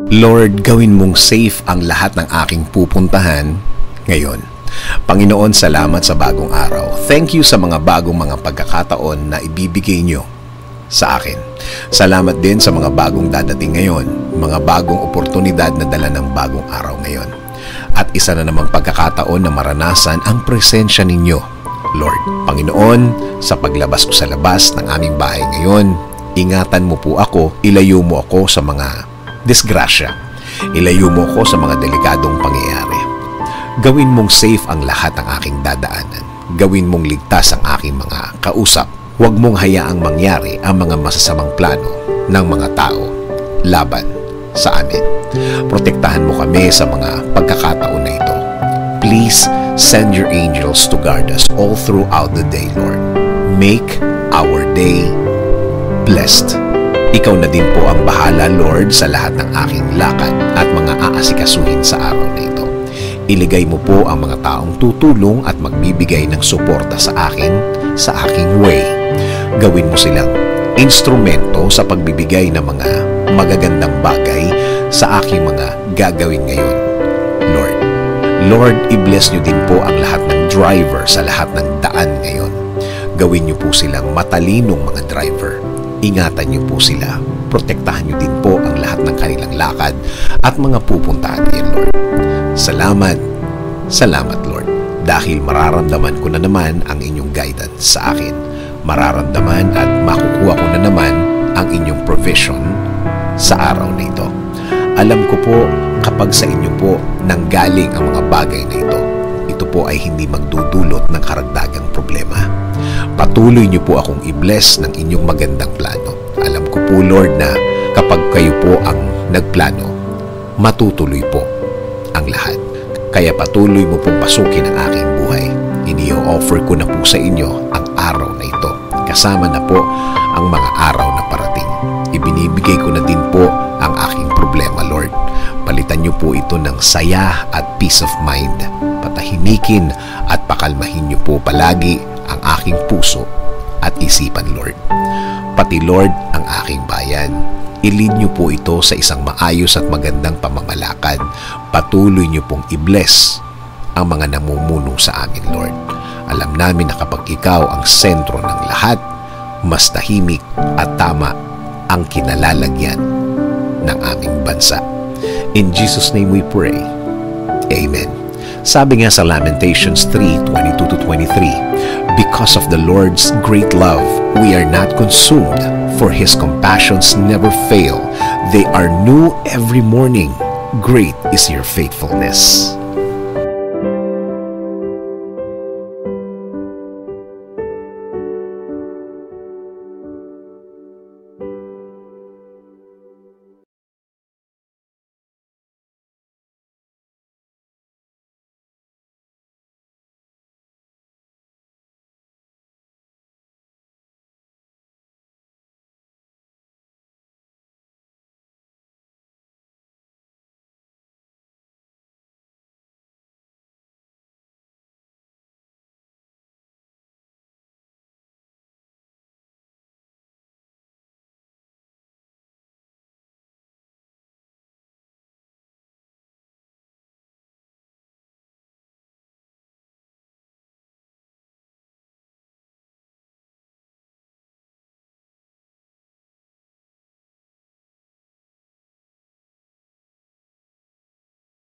Lord, gawin mong safe ang lahat ng aking pupuntahan ngayon. Panginoon, salamat sa bagong araw. Thank you sa mga bagong mga pagkakataon na ibibigay nyo sa akin. Salamat din sa mga bagong dadating ngayon, mga bagong oportunidad na dala ng bagong araw ngayon. At isa na namang pagkakataon na maranasan ang presensya ninyo, Lord. Panginoon, sa paglabas ko sa labas ng aming bahay ngayon, ingatan mo po ako, ilayo mo ako sa mga disgrasya, ilayo mo ako sa mga delikadong pangyayari. Gawin mong safe ang lahat ng aking dadaanan. Gawin mong ligtas ang aking mga kausap. Huwag mong hayaang mangyari ang mga masasamang plano ng mga tao laban sa amin. Protektahan mo kami sa mga pagkakataon na ito. Please send your angels to guard us all throughout the day, Lord. Make our day blessed. Ikaw na din po ang bahala, Lord, sa lahat ng aking lakad at mga aasikasuhin sa araw na ito. Iligay mo po ang mga taong tutulong at magbibigay ng suporta sa akin, sa aking way. Gawin mo silang instrumento sa pagbibigay ng mga magagandang bagay sa aking mga gagawin ngayon, Lord. Lord, i-bless niyo din po ang lahat ng driver sa lahat ng daan ngayon. Gawin niyo po silang matalinong mga driver. Ingatan niyo po sila. Protektahan niyo din po ang lahat ng kanilang lakad at mga pupuntahan ngayon, Lord. Salamat, salamat, Lord. Dahil mararamdaman ko na naman ang inyong guidance sa akin. Mararamdaman at makukuha ko na naman ang inyong provision sa araw na ito. Alam ko po kapag sa inyo po nanggaling ang mga bagay na ito po ay hindi magdudulot ng karagdagang problema. Patuloy niyo po akong i-bless ng inyong magandang plano. Alam ko po, Lord, na kapag kayo po ang nagplano, matutuloy po ang lahat. Kaya patuloy mo pong pasukin ang aking buhay. Ini-offer ko na po sa inyo ang araw na ito. Kasama na po ang mga araw na parating. Ibinibigay ko na din po ang aking problema, Lord. Palitan niyo po ito ng saya at peace of mind. Patahimikin at pakalmahin niyo po palagi ang aking puso at isipan, Lord. Pati, Lord, ang aking bayan. I-lead niyo po ito sa isang maayos at magandang pamamalakad. Patuloy niyo pong i-bless ang mga namumuno sa amin, Lord. Alam namin na kapag ikaw ang sentro ng lahat, mas tahimik at tama ang kinalalagyan ng aming bansa. In Jesus' name we pray. Amen. Sabi nga sa Lamentations 3:22-23, because of the Lord's great love, we are not consumed, for His compassions never fail. They are new every morning. Great is your faithfulness.